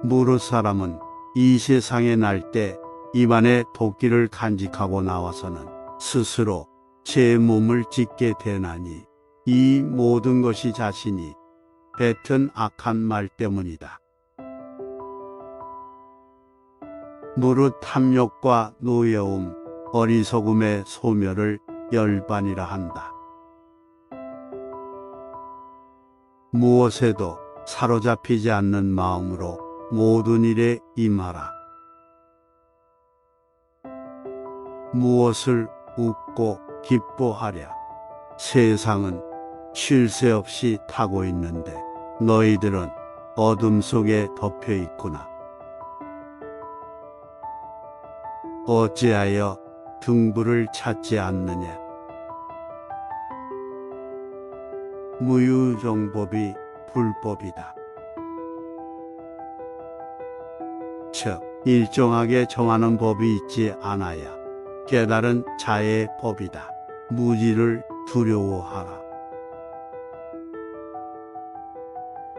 무릇 사람은 이 세상에 날 때 입안에 도끼를 간직하고 나와서는 스스로 제 몸을 찢게 되나니 이 모든 것이 자신이 뱉은 악한 말 때문이다. 무릇 탐욕과 노여움, 어리석음의 소멸을 열반이라 한다. 무엇에도 사로잡히지 않는 마음으로 모든 일에 임하라. 무엇을 웃고 기뻐하랴. 세상은 쉴 새 없이 타고 있는데 너희들은 어둠 속에 덮여 있구나. 어찌하여 등불을 찾지 않느냐. 무유정법이 불법이다. 즉 일정하게 정하는 법이 있지 않아야 깨달은 자의 법이다. 무지를 두려워하라.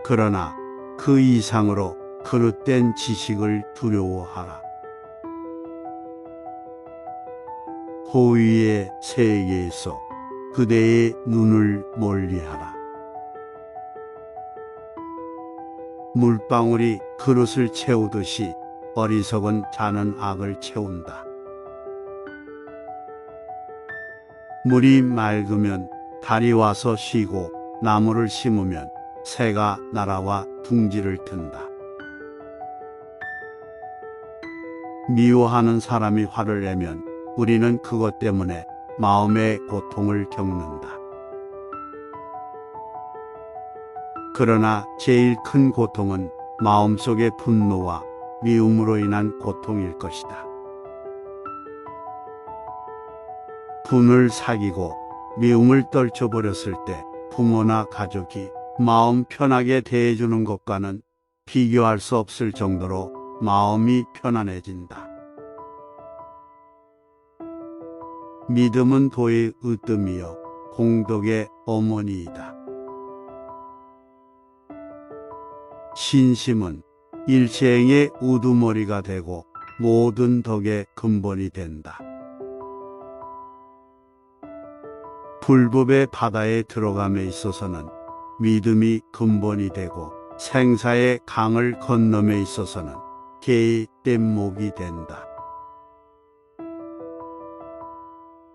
그러나 그 이상으로 그릇된 지식을 두려워하라. 호위의 세계에서 그대의 눈을 멀리하라. 물방울이 그릇을 채우듯이 어리석은 자는 악을 채운다. 물이 맑으면 달이 와서 쉬고 나무를 심으면 새가 날아와 둥지를 튼다. 미워하는 사람이 화를 내면 우리는 그것 때문에 마음의 고통을 겪는다. 그러나 제일 큰 고통은 마음속의 분노와 미움으로 인한 고통일 것이다. 분을 사귀고 미움을 떨쳐버렸을 때 부모나 가족이 마음 편하게 대해주는 것과는 비교할 수 없을 정도로 마음이 편안해진다. 믿음은 도의 으뜸이요 공덕의 어머니이다. 신심은 일체행의 우두머리가 되고 모든 덕의 근본이 된다. 불법의 바다에 들어감에 있어서는 믿음이 근본이 되고 생사의 강을 건너에 있어서는 개의 뗏목이 된다.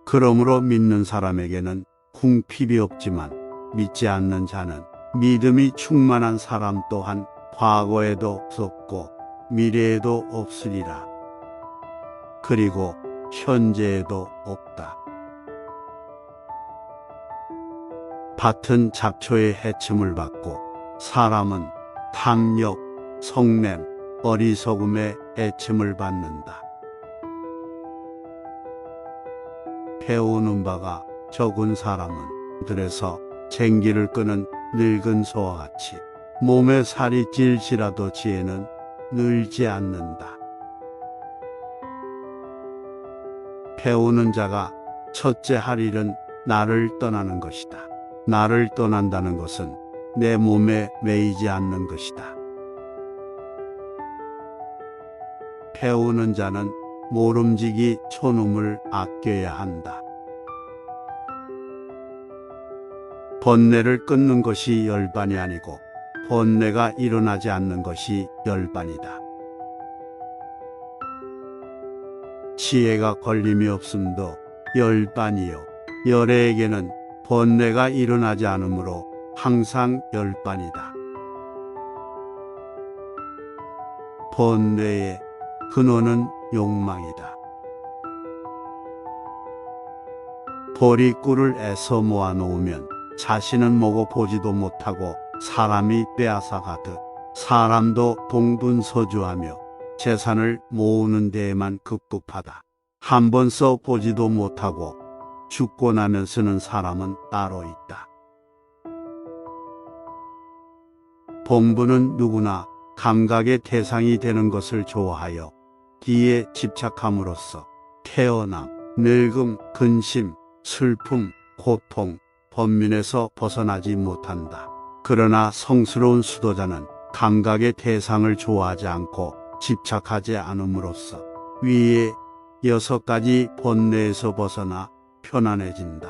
그러므로 믿는 사람에게는 궁핍이 없지만 믿지 않는 자는 믿음이 충만한 사람 또한 과거에도 없었고 미래에도 없으리라. 그리고 현재에도 없다. 밭은 잡초의 해침을 받고 사람은 탐욕, 성냄, 어리석음의 해침을 받는다. 배우는 바가 적은 사람은 들에서 쟁기를 끄는 늙은 소와 같이 몸에 살이 찔지라도 지혜는 늘지 않는다. 배우는 자가 첫째 할 일은 나를 떠나는 것이다. 나를 떠난다는 것은 내 몸에 매이지 않는 것이다. 배우는 자는 모름지기 촌음을 아껴야 한다. 번뇌를 끊는 것이 열반이 아니고 번뇌가 일어나지 않는 것이 열반이다. 지혜가 걸림이 없음도 열반이요 열애에게는 번뇌가 일어나지 않으므로 항상 열반이다. 번뇌의 근원은 욕망이다. 벌이 꿀을 애서 모아놓으면 자신은 먹어 보지도 못하고 사람이 빼앗아 가듯 사람도 동분서주하며 재산을 모으는 데에만 급급하다. 한 번 써 보지도 못하고 죽고 나면 쓰는 사람은 따로 있다. 본부는 누구나 감각의 대상이 되는 것을 좋아하여 뒤에 집착함으로써 태어남, 늙음, 근심, 슬픔, 고통, 번민에서 벗어나지 못한다. 그러나 성스러운 수도자는 감각의 대상을 좋아하지 않고 집착하지 않음으로써 위의 6가지 번뇌에서 벗어나 편안해진다.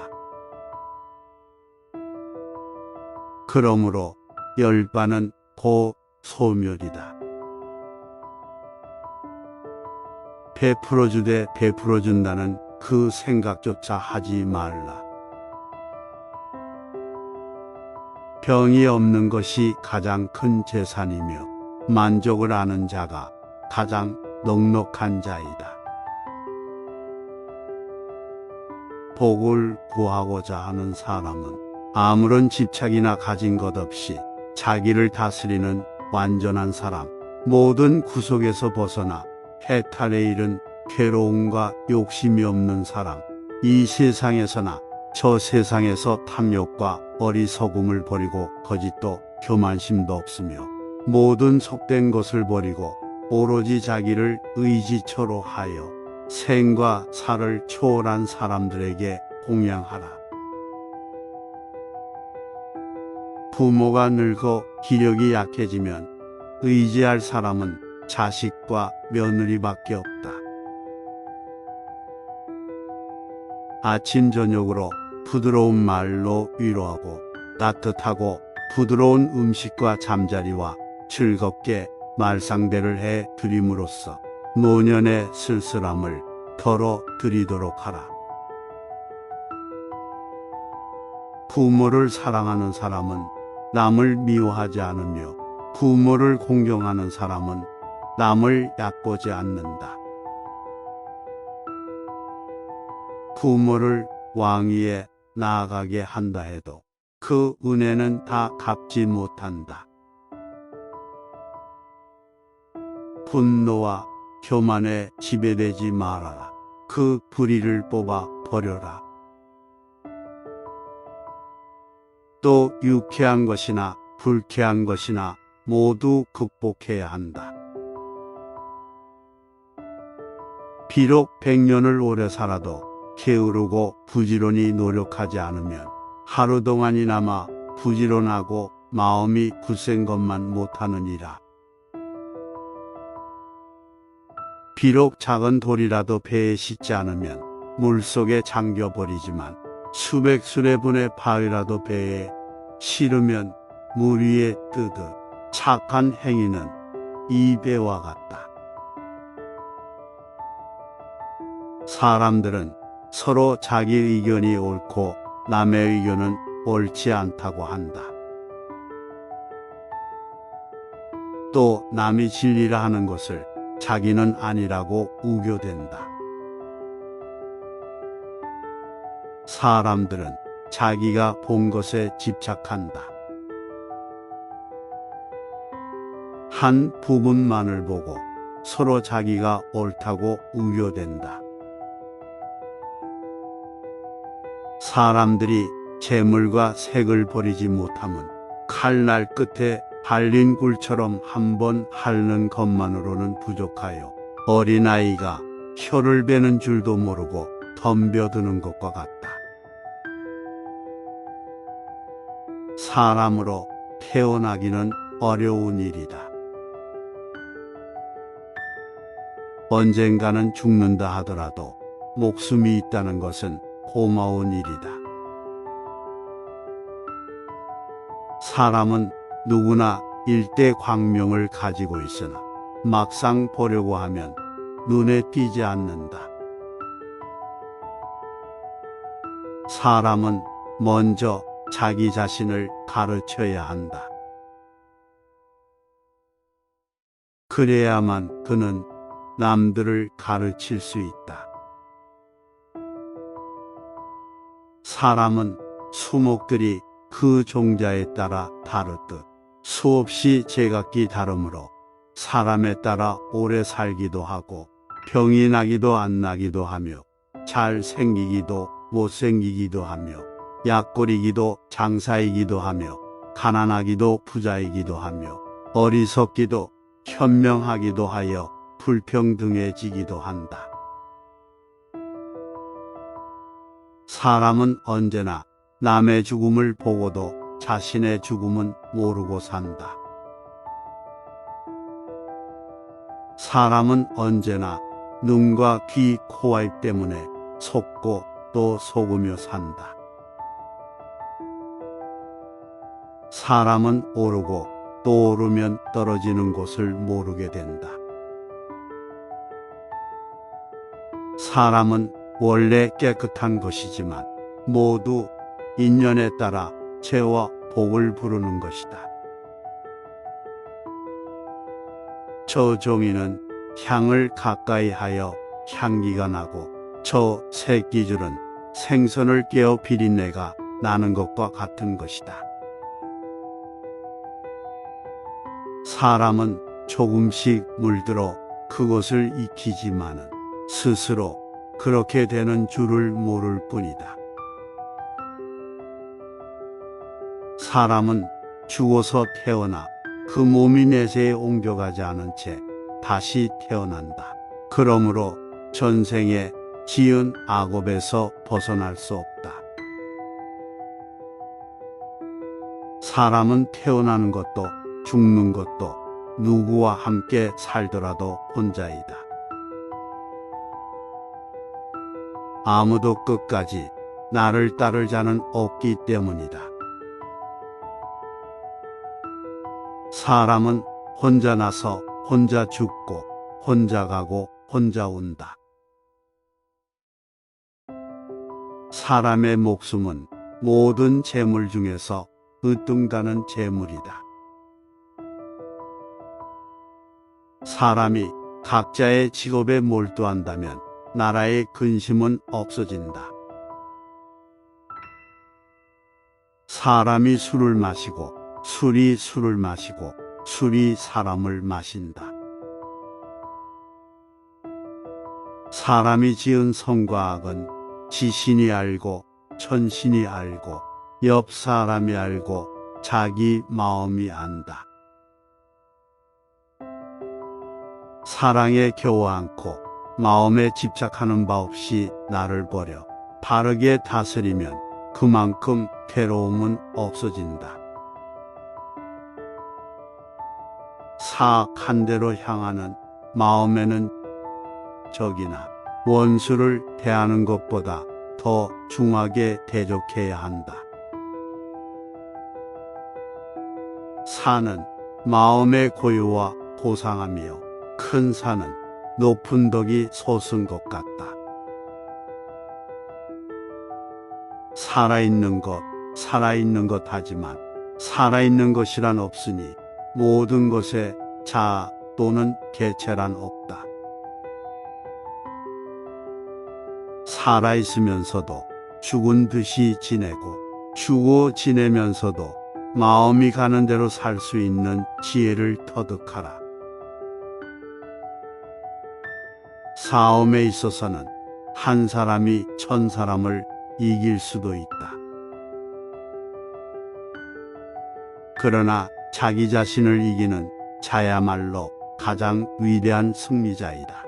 그러므로 열반은 곧 소멸이다. 베풀어주되 베풀어준다는 그 생각조차 하지 말라. 병이 없는 것이 가장 큰 재산이며 만족을 아는 자가 가장 넉넉한 자이다. 복을 구하고자 하는 사람은 아무런 집착이나 가진 것 없이 자기를 다스리는 완전한 사람, 모든 구속에서 벗어나 해탈에 이른 괴로움과 욕심이 없는 사람, 이 세상에서나 저 세상에서 탐욕과 어리석음을 버리고 거짓도 교만심도 없으며 모든 속된 것을 버리고 오로지 자기를 의지처로 하여 생과 사를 초월한 사람들에게 공양하라. 부모가 늙어 기력이 약해지면 의지할 사람은 자식과 며느리밖에 없다. 아침 저녁으로 부드러운 말로 위로하고 따뜻하고 부드러운 음식과 잠자리와 즐겁게 말상대를 해 드림으로써 노년의 쓸쓸함을 덜어드리도록 하라. 부모를 사랑하는 사람은 남을 미워하지 않으며 부모를 공경하는 사람은 남을 얕보지 않는다. 부모를 왕위에 나아가게 한다 해도 그 은혜는 다 갚지 못한다. 분노와 교만에 지배되지 말아라. 그 불의를 뽑아 버려라. 또 유쾌한 것이나 불쾌한 것이나 모두 극복해야 한다. 비록 100년을 오래 살아도 게으르고 부지런히 노력하지 않으면 하루 동안이나마 부지런하고 마음이 굳센 것만 못하느니라. 비록 작은 돌이라도 배에 싣지 않으면 물속에 잠겨버리지만 수백 수레분의 바위라도 배에 실으면 물 위에 뜨듯 착한 행위는 이 배와 같다. 사람들은 서로 자기 의견이 옳고 남의 의견은 옳지 않다고 한다. 또 남이 진리라 하는 것을 자기는 아니라고 우겨댄다. 사람들은 자기가 본 것에 집착한다. 한 부분만을 보고 서로 자기가 옳다고 우겨댄다. 사람들이 재물과 색을 버리지 못함은 칼날 끝에 발린 굴처럼 한번 핥는 것만으로는 부족하여 어린아이가 혀를 베는 줄도 모르고 덤벼드는 것과 같다. 사람으로 태어나기는 어려운 일이다. 언젠가는 죽는다 하더라도 목숨이 있다는 것은 고마운 일이다. 사람은 누구나 일대 광명을 가지고 있으나 막상 보려고 하면 눈에 띄지 않는다. 사람은 먼저 자기 자신을 가르쳐야 한다. 그래야만 그는 남들을 가르칠 수 있다. 사람은 수목들이 그 종자에 따라 다르듯 수없이 제각기 다르므로 사람에 따라 오래 살기도 하고 병이 나기도 안 나기도 하며 잘 생기기도 못 생기기도 하며 약골이기도 장사이기도 하며 가난하기도 부자이기도 하며 어리석기도 현명하기도 하여 불평등해지기도 한다. 사람은 언제나 남의 죽음을 보고도 자신의 죽음은 모르고 산다. 사람은 언제나 눈과 귀, 코와 입 때문에 속고 또 속으며 산다. 사람은 오르고 또 오르면 떨어지는 곳을 모르게 된다. 사람은 원래 깨끗한 것이지만 모두 인연에 따라 죄와 복을 부르는 것이다. 저 종이는 향을 가까이 하여 향기가 나고 저 새끼줄은 생선을 깨어 비린내가 나는 것과 같은 것이다. 사람은 조금씩 물들어 그것을 익히지만은 스스로 그렇게 되는 줄을 모를 뿐이다. 사람은 죽어서 태어나 그 몸이 내세에 옮겨가지 않은 채 다시 태어난다. 그러므로 전생에 지은 악업에서 벗어날 수 없다. 사람은 태어나는 것도 죽는 것도 누구와 함께 살더라도 혼자이다. 아무도 끝까지 나를 따를 자는 없기 때문이다. 사람은 혼자 나서 혼자 죽고 혼자 가고 혼자 온다. 사람의 목숨은 모든 재물 중에서 으뜸가는 재물이다. 사람이 각자의 직업에 몰두한다면 나라의 근심은 없어진다. 사람이 술을 마시고 술이 술을 마시고 술이 사람을 마신다. 사람이 지은 선과 악은 지신이 알고 천신이 알고 옆 사람이 알고 자기 마음이 안다. 사랑에 겨워 않고 마음에 집착하는 바 없이 나를 버려 바르게 다스리면 그만큼 괴로움은 없어진다. 사악한 데로 향하는 마음에는 적이나 원수를 대하는 것보다 더 중하게 대적해야 한다. 산은 마음의 고유와 고상하며 큰 산은 높은 덕이 솟은 것 같다. 살아있는 것, 살아있는 것 하지만 살아있는 것이란 없으니 모든 것에 자아 또는 개체란 없다. 살아있으면서도 죽은 듯이 지내고 죽어 지내면서도 마음이 가는 대로 살 수 있는 지혜를 터득하라. 싸움에 있어서는 한 사람이 천 사람을 이길 수도 있다. 그러나 자기 자신을 이기는 자야말로 가장 위대한 승리자이다.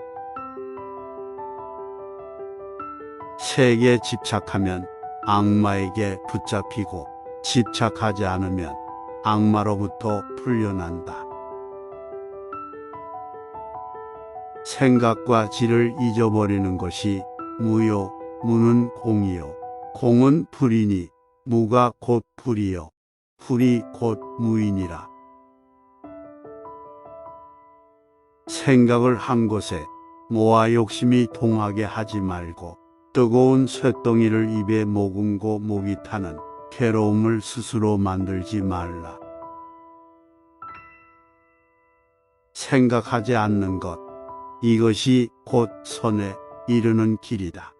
색에 집착하면 악마에게 붙잡히고 집착하지 않으면 악마로부터 풀려난다. 생각과 질을 잊어버리는 것이 무요, 무는 공이요, 공은 불이니 무가 곧 불이요, 불이 곧 무이니라. 생각을 한 곳에 모아 욕심이 동하게 하지 말고 뜨거운 쇳덩이를 입에 머금고 목이 타는 괴로움을 스스로 만들지 말라. 생각하지 않는 것, 이것이 곧 선에 이르는 길이다.